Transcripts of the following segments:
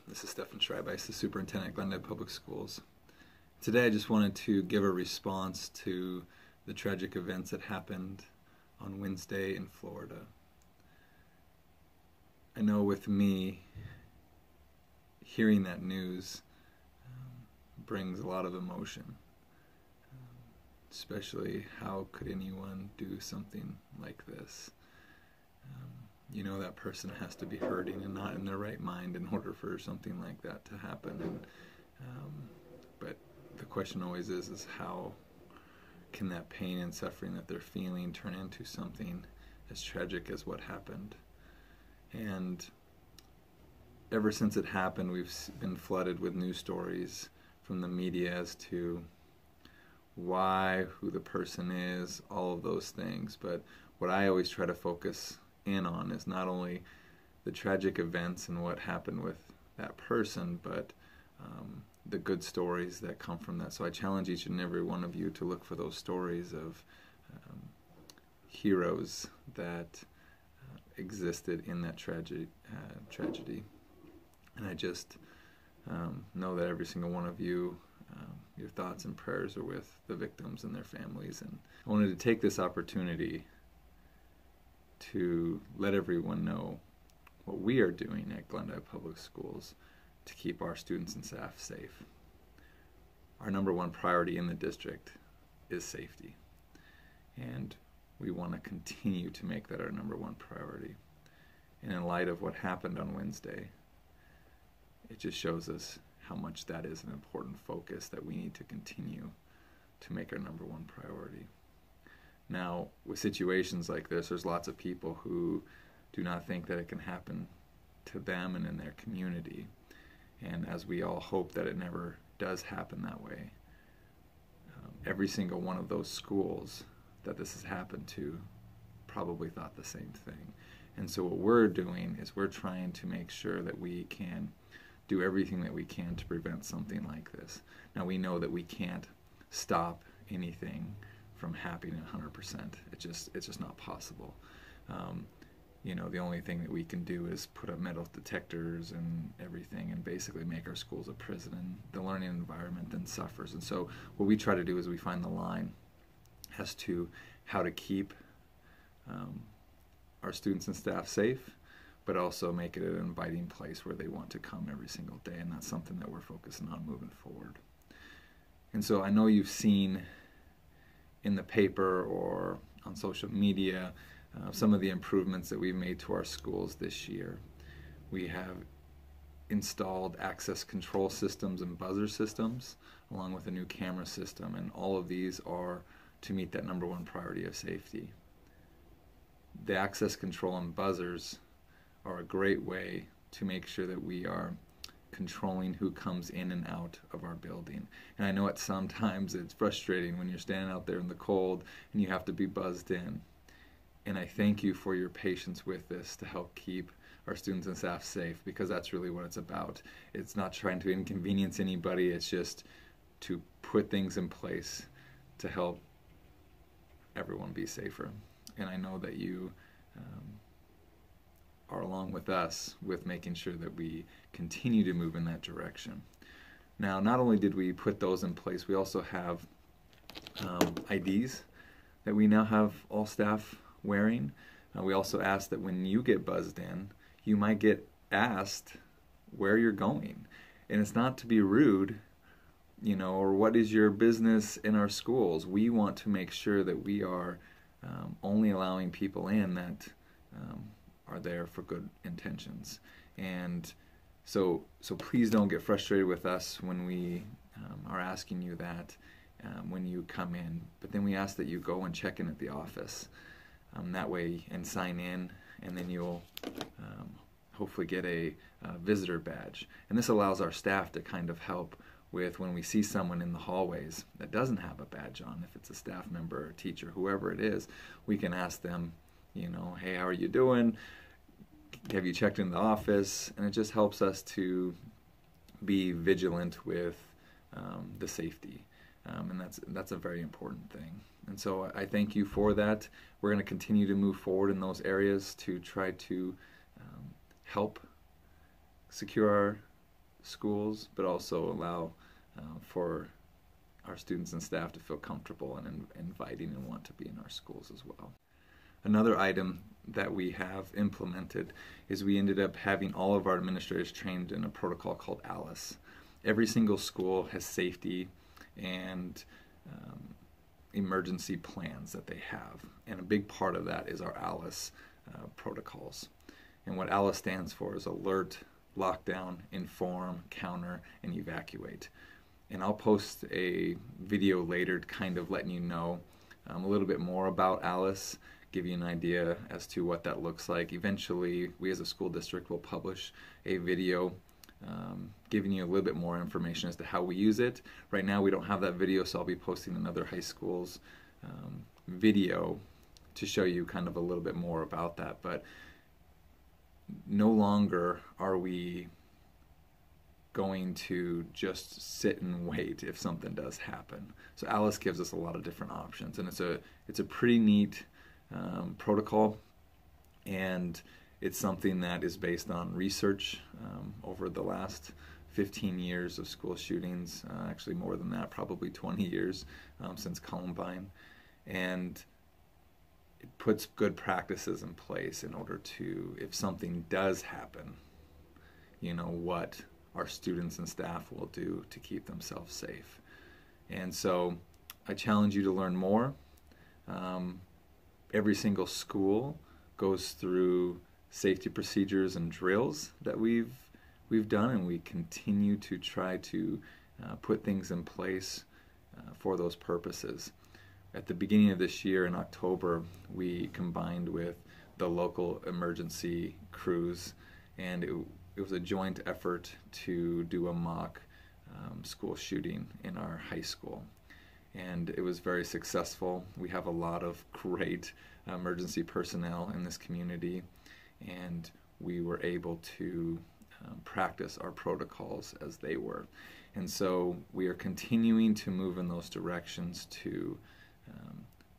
This is Stefan Schreibeis, the Superintendent at Glendale Public Schools. Today I just wanted to give a response to the tragic events that happened on Wednesday in Florida. I know with me, hearing that news brings a lot of emotion, especially how could anyone do something like this? You know that person has to be hurting and not in their right mind in order for something like that to happen. But the question always is how can that pain and suffering that they're feeling turn into something as tragic as what happened? And ever since it happened, we've been flooded with news stories from the media as to why, who the person is, all of those things. But what I always try to focus in on is not only the tragic events and what happened with that person, but the good stories that come from that. So I challenge each and every one of you to look for those stories of heroes that existed in that tragedy. And I just know that every single one of you, your thoughts and prayers are with the victims and their families. And I wanted to take this opportunity to let everyone know what we are doing at Glendale Public Schools to keep our students and staff safe. Our number one priority in the district is safety, and we want to continue to make that our number one priority. And in light of what happened on Wednesday, it just shows us how much that is an important focus that we need to continue to make our number one priority. Now, with situations like this, there's lots of people who do not think that it can happen to them and in their community. And as we all hope that it never does happen that way, every single one of those schools that this has happened to probably thought the same thing. And so what we're doing is we're trying to make sure that we can do everything that we can to prevent something like this. Now, we know that we can't stop anything from happening 100%. It's just not possible. The only thing that we can do is put up metal detectors and everything and basically make our schools a prison, and the learning environment then suffers. And so what we try to do is we find the line as to how to keep our students and staff safe, but also make it an inviting place where they want to come every single day, and that's something that we're focusing on moving forward. And so I know you've seen in the paper or on social media some of the improvements that we've made to our schools this year. We have installed access control systems and buzzer systems along with a new camera system, and all of these are to meet that number one priority of safety. The access control and buzzers are a great way to make sure that we are controlling who comes in and out of our building. And I know sometimes it's frustrating when you're standing out there in the cold and you have to be buzzed in. And I thank you for your patience with this to help keep our students and staff safe, because that's really what it's about. It's not trying to inconvenience anybody, it's just to put things in place to help everyone be safer. And I know that you are along with us with making sure that we continue to move in that direction. Now, not only did we put those in place, we also have IDs that we now have all staff wearing. We also ask that when you get buzzed in, you might get asked where you're going. And it's not to be rude, or what is your business in our schools. We want to make sure that we are only allowing people in that are there for good intentions. And so please don't get frustrated with us when we are asking you that when you come in. But then we ask that you go and check in at the office that way and sign in, and then you'll hopefully get a visitor badge. And this allows our staff to kind of help with when we see someone in the hallways that doesn't have a badge on. If it's a staff member or teacher, whoever it is, we can ask them, hey, how are you doing? Have you checked in the office? And it just helps us to be vigilant with the safety. And that's a very important thing. And so I thank you for that. We're going to continue to move forward in those areas to try to help secure our schools, but also allow for our students and staff to feel comfortable and inviting and want to be in our schools as well. Another item that we have implemented is we ended up having all of our administrators trained in a protocol called ALICE. Every single school has safety and emergency plans that they have, and a big part of that is our ALICE protocols. And what ALICE stands for is alert, lockdown, inform, counter, and evacuate. And I'll post a video later kind of letting you know a little bit more about ALICE, give you an idea as to what that looks like. Eventually, we as a school district will publish a video giving you a little bit more information as to how we use it. Right now we don't have that video, so I'll be posting another high school's video to show you kind of a little bit more about that. But no longer are we going to just sit and wait if something does happen. So ALICE gives us a lot of different options, and it's a pretty neat protocol, and it's something that is based on research over the last 15 years of school shootings, actually more than that, probably 20 years since Columbine, and it puts good practices in place in order to, if something does happen, you know what our students and staff will do to keep themselves safe. And so I challenge you to learn more. Every single school goes through safety procedures and drills that we've done, and we continue to try to put things in place for those purposes. At the beginning of this year in October, we combined with the local emergency crews, and it was a joint effort to do a mock school shooting in our high school. And it was very successful. We have a lot of great emergency personnel in this community, and we were able to practice our protocols as they were. And so we are continuing to move in those directions to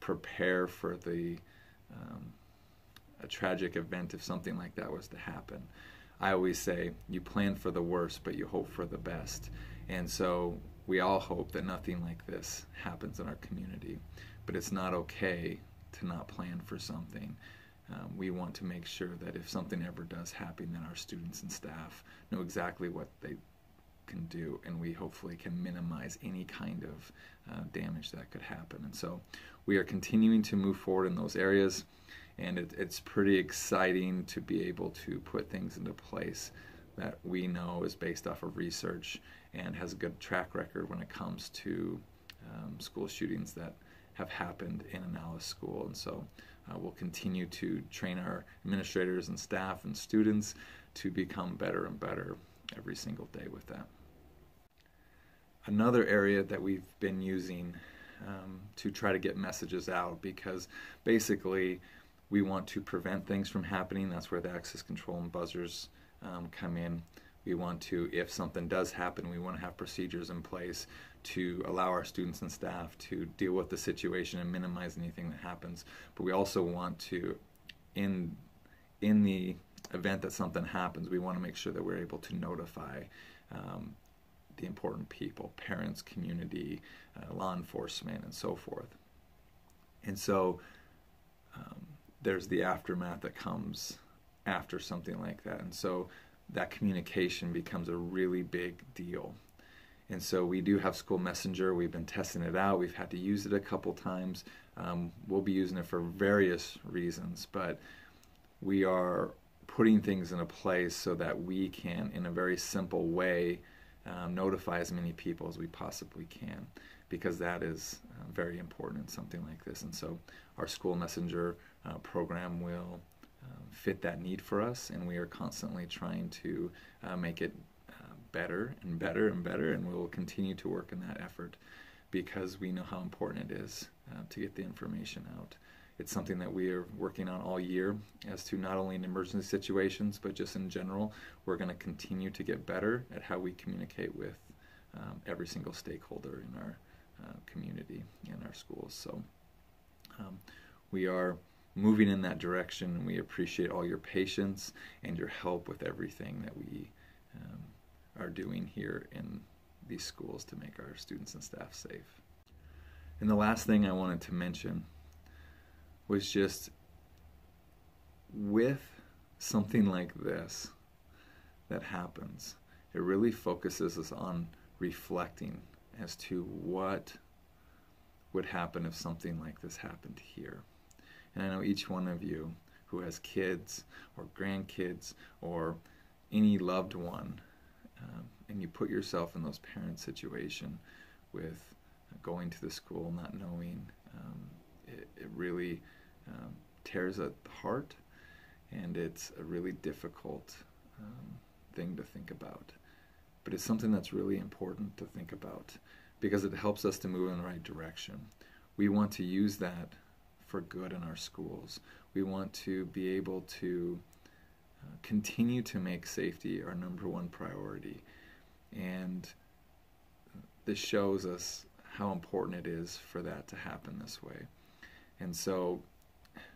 prepare for a tragic event if something like that was to happen. I always say you plan for the worst, but you hope for the best. And so we all hope that nothing like this happens in our community, but it's not okay to not plan for something. We want to make sure that if something ever does happen, then our students and staff know exactly what they can do, and we hopefully can minimize any kind of damage that could happen. And so we are continuing to move forward in those areas, and it's pretty exciting to be able to put things into place that we know is based off of research and has a good track record when it comes to school shootings that have happened in an ALICE school. And so we'll continue to train our administrators and staff and students to become better and better every single day with that. Another area that we've been using to try to get messages out, because basically we want to prevent things from happening. That's where the access control and buzzers come in. We want to, if something does happen, we want to have procedures in place to allow our students and staff to deal with the situation and minimize anything that happens. But we also want to, in the event that something happens, we want to make sure that we're able to notify the important people, parents, community, law enforcement, and so forth. And so there's the aftermath that comes after something like that. And so that communication becomes a really big deal. And so we do have School Messenger. We've been testing it out. We've had to use it a couple times. We'll be using it for various reasons, but we are putting things in a place so that we can, in a very simple way, notify as many people as we possibly can, because that is very important in something like this. And so our School Messenger program will fit that need for us, and we are constantly trying to make it better and better and better, and we will continue to work in that effort because we know how important it is to get the information out. It's something that we are working on all year as to not only in emergency situations, but just in general. We're going to continue to get better at how we communicate with every single stakeholder in our community and our schools. So we are moving in that direction, and we appreciate all your patience and your help with everything that we are doing here in these schools to make our students and staff safe. And the last thing I wanted to mention was just with something like this that happens, it really focuses us on reflecting as to what would happen if something like this happened here. And I know each one of you who has kids or grandkids or any loved one, and you put yourself in those parents' situation with going to the school, not knowing, it really tears at the heart, and it's a really difficult thing to think about. But it's something that's really important to think about because it helps us to move in the right direction. We want to use that for good in our schools. We want to be able to continue to make safety our number one priority. And this shows us how important it is for that to happen this way. And so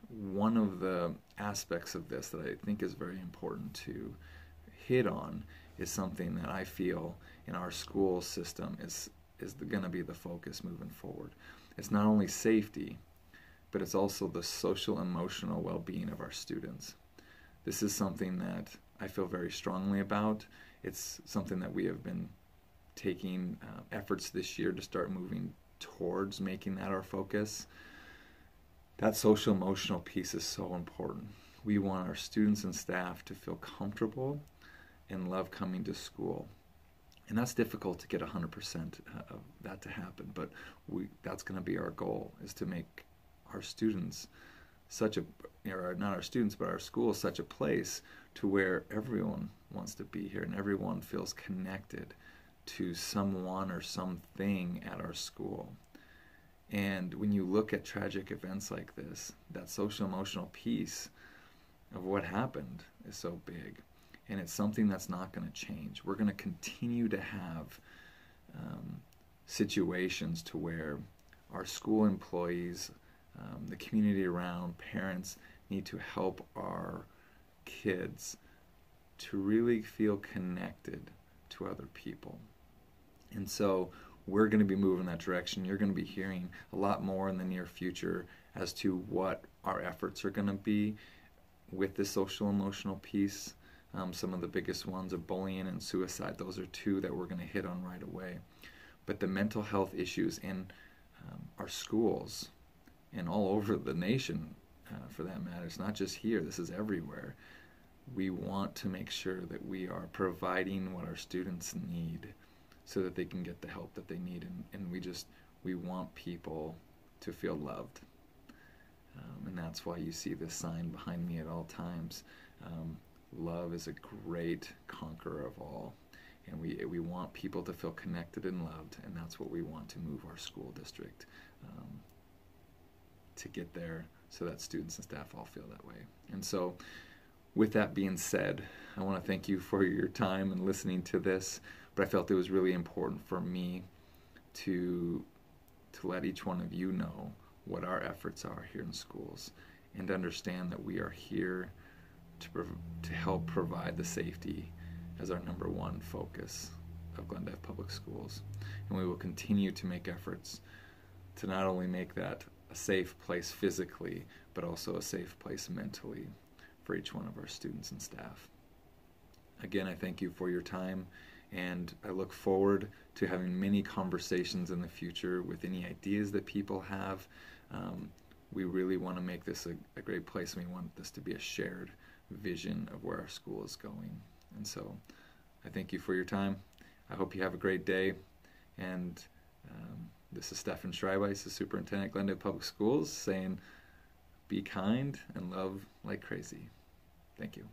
one of the aspects of this that I think is very important to hit on is something that I feel in our school system is going to be the focus moving forward. It's not only safety, but it's also the social emotional well-being of our students. This is something that I feel very strongly about. It's something that we have been taking efforts this year to start moving towards making that our focus. That social emotional piece is so important. We want our students and staff to feel comfortable and love coming to school. And that's difficult to get 100% of that to happen, but that's going to be our goal, is to make our students not our students, but our school such a place to where everyone wants to be here and everyone feels connected to someone or something at our school. And when you look at tragic events like this, that social emotional piece of what happened is so big. And it's something that's not going to change. We're going to continue to have situations to where our school employees, the community around, parents need to help our kids to really feel connected to other people. And so we're going to be moving that direction. You're going to be hearing a lot more in the near future as to what our efforts are going to be with the social emotional piece. Some of the biggest ones are bullying and suicide. Those are two that we're going to hit on right away. But the mental health issues in our schools and all over the nation, for that matter, it's not just here, this is everywhere. We want to make sure that we are providing what our students need so that they can get the help that they need. And we want people to feel loved. And that's why you see this sign behind me at all times. Love is a great conqueror of all. And we want people to feel connected and loved, and that's what we want to move our school district to get there so that students and staff all feel that way. And so with that being said, I want to thank you for your time and listening to this, but I felt it was really important for me to let each one of you know what our efforts are here in schools and understand that we are here to help provide the safety as our number one focus of Glendale Public Schools. And we will continue to make efforts to not only make that a safe place physically, but also a safe place mentally for each one of our students and staff. Again, I thank you for your time, and I look forward to having many conversations in the future with any ideas that people have. We really want to make this a great place, and we want this to be a shared vision of where our school is going. And so I thank you for your time. I hope you have a great day. And this is Stefan Schreibeis, the Superintendent at Glendale Public Schools, saying be kind and love like crazy. Thank you.